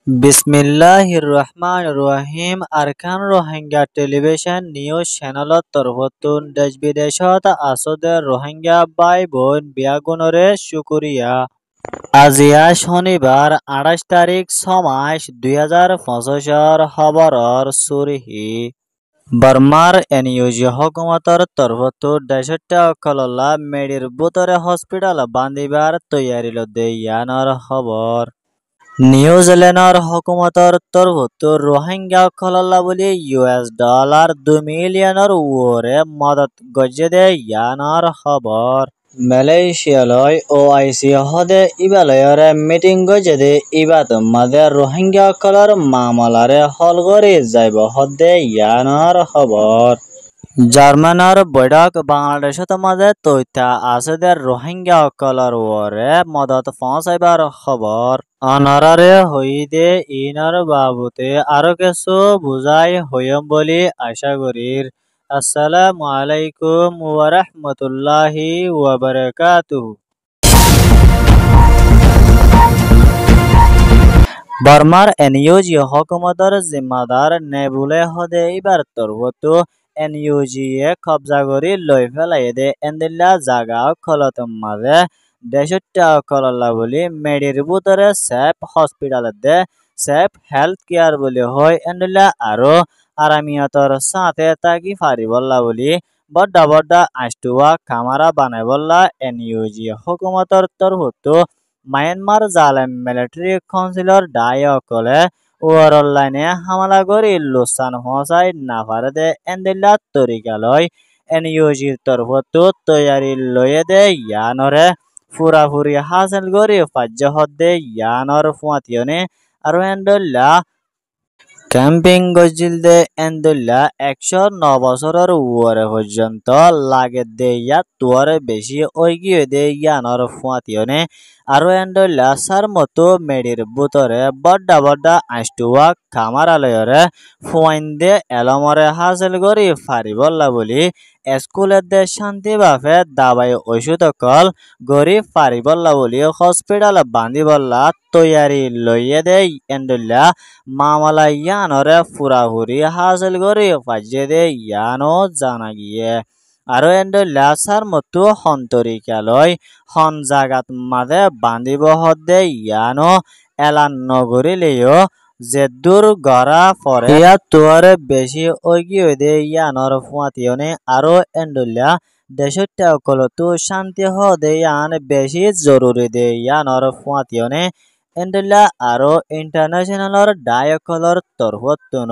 বিসমিল্লাহির রহমানির রহিম। Arkan Rohingya television news চ্যানেলত তরফতুন দেশ বিদেশত আসদে রোহিঙ্গা ভাই বোন বিয়াগুনরে শুকুরিয়া। আজিয়া শনিবার 28 তারিখ 6 মাস 2025 খবরর সুরহি। বর্মার এনইউজি হকুমতর তরফতু দেশটা অকললা মেডির বুতরে হসপিটাল বান্ধিবার তৈয়ারিল দেয়ানর খবর। নিউজিল্যান্ডর হকুমতর তরফতু রোহিঙ্গা খলল্লা বলি $2 মিলিয়নের ওরে মদত গজে দে ইয়ানর খবর। মালয়েশিয়ালয় ওআইসি হদে ইবালয়রে মিটিং গজে দে ইবাদ মাদে রোহিঙ্গা কলর মামলারে হল করে যাইব হদে ইয়ানর খবর। জার্মানর বৈঠক বাংলাদেশত মাঝে তথ্য আছে রোহিঙ্গা কলর ওরে মদত পৌঁছাইবার খবর। অনারারে হইদে ইনার বাবুতে আরো কিছু বুঝাই হইম বলি আশা করির। আসসালামু আলাইকুম ওয়া রাহমাতুল্লাহি ওয়া বারাকাতুহু। বর্মার এনইউজি হকুমতর জিম্মাদার নেবুলে হদে ইবার তরফতু এনইউজি এ কবজা করি লই ফেলাই দে এন্দিল্লা জাগা খলত মাঝে দেশটা কলল্লা বলি মেডির বুতরে সেফ হসপিটাল দে সেফ হেলথ কেয়ার বলি হয় এন্দিল্লা আরো আরামিয়তর সাথে তাকি ফারি বললা বলি বড্ডা বড্ডা আষ্টুয়া খামারা বানাই বললা এনইউজি হকুমতর তরফতু মায়ানমার জালেম মিলিটারি কাউন্সিলর ডায়কলে ওয়ারলাইনে হামলা করি লুসান হোসাই না পারে দে এন্দিল্লা তরিকালয় এনইউজির তরফতু তৈয়ারি লয়ে দে ইয়ানরে পুরাপুরি হাসিল করি ফাজ্য হদে ইয়ানর ফুয়াতিয়নে আর এন্ডল্লা ক্যাম্পিং গজিল দে এন্ডল্লা 109 বছরের ওরে পর্যন্ত লাগে দে ইয়া তুয়ারে বেশি ওইগিয়ে দে ইয়ানর ফুয়াতিয়নে আরো এন্ডল্লা সার মতো মেডির বুতরে বড্ডা বড্ডা আষ্টুয়া খামারালয়রে ফুয়াইন দে এলমরে হাসিল করি ফারি বললা বলি স্কুলের দে শান্তি বাফে দাবাই ওষুধ কল গরিব ফারি বললা বলি হসপিটাল বান্ধি বললা তৈয়ারি লইয়ে দে এন্ডল্লা মামলা ইয়ানরে পুরাপুরি হাসিল করি ফাজে দে ইয়ানো জানা গিয়ে। আরো এন্ডল্লা সার মতো হন্তরিকালয় হন জাগাত মাঝে বান্ধিব হদে ইয়ানো এলান নগরিলেও যে দূর গড়া পরে ইয়া তোয়ারে বেশি ওগি দে ইয়ানর ফুয়াতিয়নে আরো এন্ডল্লা দেশটা অকলতু শান্তি হদে ইয়ান বেশি জরুরি দে ইয়ানর ফুয়াতিয়নে এন্ডল্লা আরো ইন্টারন্যাশনালর ডায়কলর তরফতুন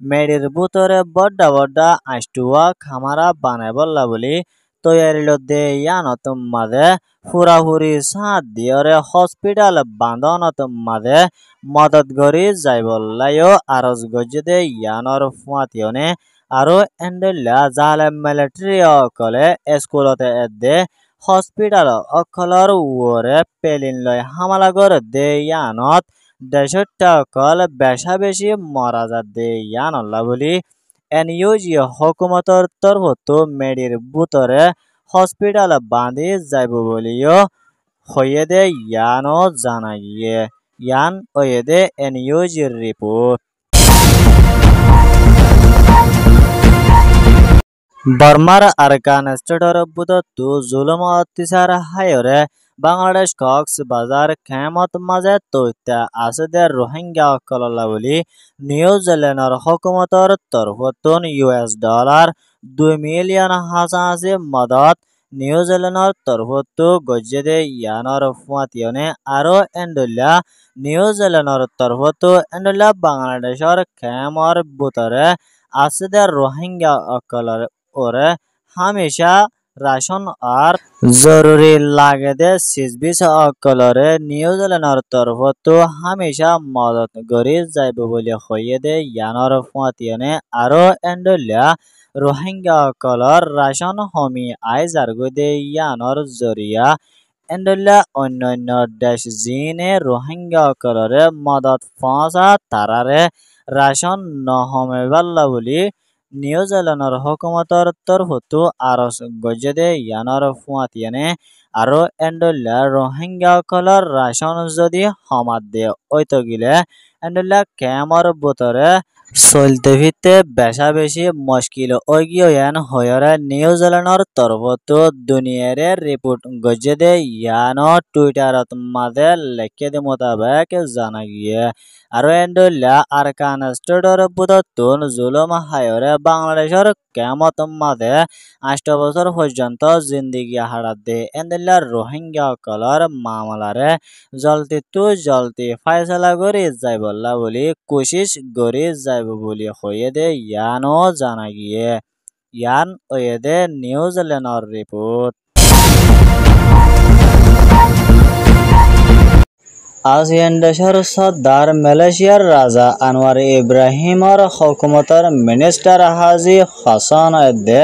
মেডির বুতরে বড্ডা বড্ডা আষ্টুয়া খামারা বানাই বললা বলি তৈয়ারিল দে ইয়ানত মাঝে পুরাপুরি সাত দিয়রে হসপিটাল বাঁধনত মাঝে মদত গরি যাই বললাইও আরজ গজে দে ইয়ানর ফুয়াতিয়নে আরো এন্ডল্লা জালে মিলিটারি অকলে স্কুলতে দে হসপিটাল অকলর ওরে পেলিন লয় হামলা করে দে ইয়ানত দেশটা অকল বেশা বেশি মরা যা দে ইয়ানল্লা বলি এনইউজি হকুমতর তরফতু মেডির বুতরে হসপিটাল বাঁধি যাইব বলিও হয়ে দে ইয়ানো জানা গিয়ে। ইয়ান হয়ে দে এনইউজির রিপোর্ট। বর্মার আরকান স্টেটর বুততু জুলুম অত্যাচার হায়রে বাংলাদেশ কক্সবাজার খেমত মাঝে তথ্য আছে দে রোহিঙ্গা কলল্লা বলি নিউজিল্যান্ডর হকুমতর তরফতুন $2 মিলিয়ন হাসাহাসি মদত নিউজিল্যান্ডর তরফতু গজে দে ইয়ানর ফুয়াতিয়নে আরো এন্ডল্লা নিউজিল্যান্ডর তরফতু এন্ডল্লা বাংলাদেশর খেমর বুতরে আছে দে রোহিঙ্গা অকলর ওরে হামেশা রাশন আর জরুরি লাগে দে সিজবিস অকলরে নিউজিল্যান্ডর তরফতু হামেশা মদত গরি যাইব বলে হইয়ে দে ইয়ানর ফুয়াতিয়নে আরো এন্ডল্লা রোহিঙ্গা অকলর রাশন হমি আইজার দে ইয়ানর জরিয়া এন্ডল্লা অন্যান্য দেশ জিনে রোহিঙ্গা অকলরে মদত পৌঁছা তারারে রাশন নহমে বাল্লা বলি নিউজিল্যান্ডর হুকুমতর তরফতো আরজ গজ্জেদে ইয়ানর ফুয়াতিয়ানে আরো এন্ডল্লা রোহিঙ্গা কলর রাশন যদি হমাদ দে ওইতো গিলে এন্ডল্লা ক্যামর বোতরে চলতে ফিরতে বেশা বেশি মুশকিল ওইগিয়ান হয়রে নিউজিল্যান্ডর তরফতো দুনিয়ারে রিপোর্ট গজ্জেদে ইয়ানো টুইটারত মাঝে লেখে দে মোতাবেক জানা গিয়ে আরো এন্ডল্লা আরকান স্টেটর বুধতুন জুলুম হায়রে বাংলাদেশের কেমত মাঝে 8 বছর পর্যন্ত জিন্দিগি হারাত দে এন্ডল্লা রোহিঙ্গা কলর মামলারে জলতি ফাইসলা করে যাই বললা বলি কোশিশ করে যাইব বলি হয়ে দে ইয়ানো জানা গিয়ে ইয়ান ওয়ে দে নিউজিল্যান্ডর রিপোর্ট আসিয়ান দেশের সর্দার মালয়েশিয়ার রাজা আনোয়ার ইব্রাহিমর হুকুমতর মিনিস্টার হাজি হাসান দে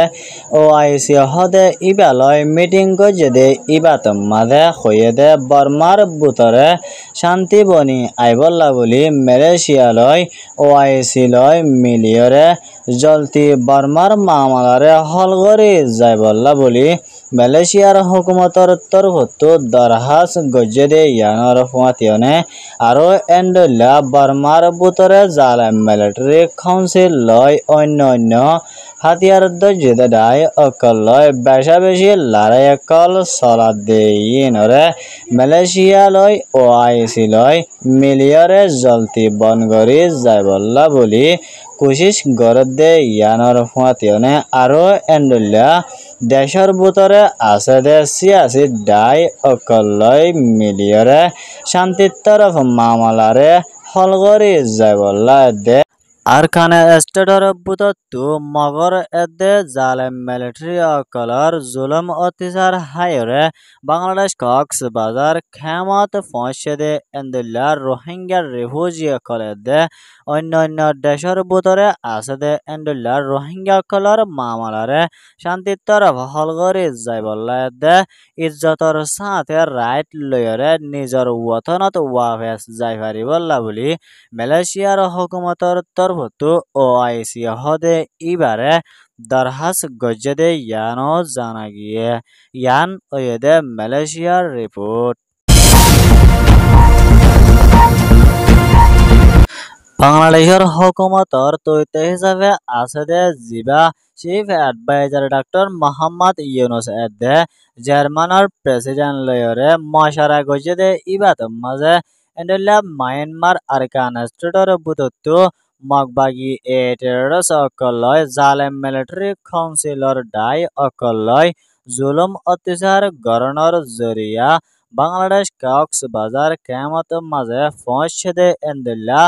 ওআইসি হদে ইবালয় মিটিং গজেদে ইবাত মাঝে হয়ে দে বর্মার বুতরে শান্তি বনি আইবল্লা বলি মালয়েশিয়া লয় ওআইসি লয় মিলিয়রে জলতি বর্মার মামলারে হল করে যাইবল্লা বলি মালয়েশিয়ার হুকুমতর তরফতো দরহাস গজ্জেদে ইয়ানর ফুয়াতিয়নে আরো এন্ডল্লা বর্মার বুতরে জালে মিলিটারি কাউন্সিল লয় অন্য হাতিয়ার দজ্জেদে দায় অকল লয় বেশা বেশি লড়াই কল চলাত দেইনরে মালয়েশিয়া লয় ওআইসি লয় মিলিয়রে জলতি বন করি যাইবল্লা বলি কোশিশ গরত দে ইয়ানর ফুয়াতিয়নে আরো এন্ডল্লা দেশের ভিতরে আছে দে সিয়াসি দাই অকলয় মিলিয়রে শান্তির তরফ মামলারে হল করে যাইবল্লা দে আরকানে স্টেটর বুতত্তু মগর এদে জালেম মিলিটারি অকলর জুলুম অত্যাচার হায়রে বাংলাদেশ কক্সবাজার খেমত পৌঁছে দে এন্ডুল্লা রোহিঙ্গা রিফিউজি অকল দে অন্য দেশের ভিতরে আছে দে এন্ডুল্লা রোহিঙ্গা অকলর মামলারে শান্তির তরফ হল করে যাইবল্লা দে ইজ্জতর সাথে রাইট লয়রে নিজর ওতনত ওয়াফেস যাই পারিবল্লা বলি মালয়েশিয়ার হুকুমতর তরফতো ওআইসি হদে ইবারে দরহাস গজ্জেদে ইয়ানো জানা গিয়ে ইয়ান ওয়েদে মালয়েশিয়ার রিপোর্ট বাংলাদেশের হুকুমতর তথ্য হিসাবে আছে দে জিবা chief adviser doctor Mohammad Yunus এদে জার্মানের প্রেসিডেন্ট লয়রে মশারা গজে দে ইবাত মাঝে এন্ডেলা মায়ানমার আরকান স্টেটর বুতত্তু মগবাগি এ টেররস অকলয় জালেম মিলিটারি কাউন্সিলর ডাই অকলয় জুলুম অত্যাচার গরণর জরিয়া বাংলাদেশ কক্সবাজার কেমত মাঝে পৌঁছে দে এন্ডেলা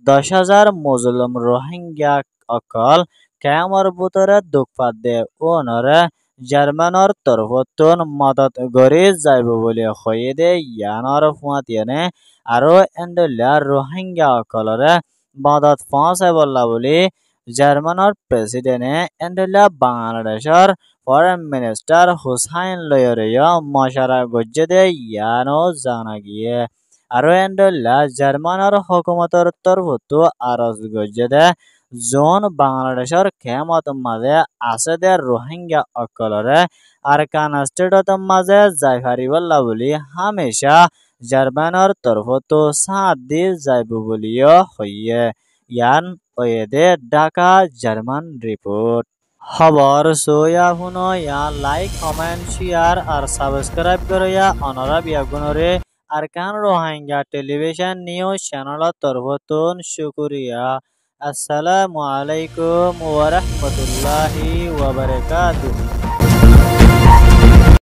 10,000 মুসলিম রোহিঙ্গা অকল কেমর বুতরে দুঃখপাত দে ওনরে জার্মানর তরফতুন মদত গরি যাইব বলে হয়ে দে ইয়ানর ফুয়াতিয়ানে আরো এন্ডেলা রোহিঙ্গা অকলরে মদত পৌঁছাই বললা বলি জার্মানর প্রেসিডেন্টে এন্ডেলা বাংলাদেশের ফরেন মিনিস্টার হুসাইন লয়রিয়া মশারা গজ্জে দে ইয়ানো জানা গিয়ে আরো এন্ডেলা জার্মানর হুকুমতর তরফতো আরজ গজ্জে দে জোন বাংলাদেশের খেমত মাঝে আছে দে রোহিঙ্গা অকলরে আরকান স্টেটত মাঝে যাই পারিবল্লা বলি হামেশা জার্মানর তরফতো সাথ দি যাইব বলিও হইয়ে ইয়ান ওয়েদে ঢাকা জার্মান রিপোর্ট খবর সোয়া শুনো ইয়া লাইক কমেন্ট শেয়ার আর সাবস্ক্রাইব করিয়া অনরা বিয়াগুনরে আরকান রোহিঙ্গা টেলিভিশন নিউজ চ্যানেলত তরফতুন শুকরিয়া আসসালামু আলাইকুম ওয়া রাহমাতুল্লাহি ওয়া বারাকাতুহু।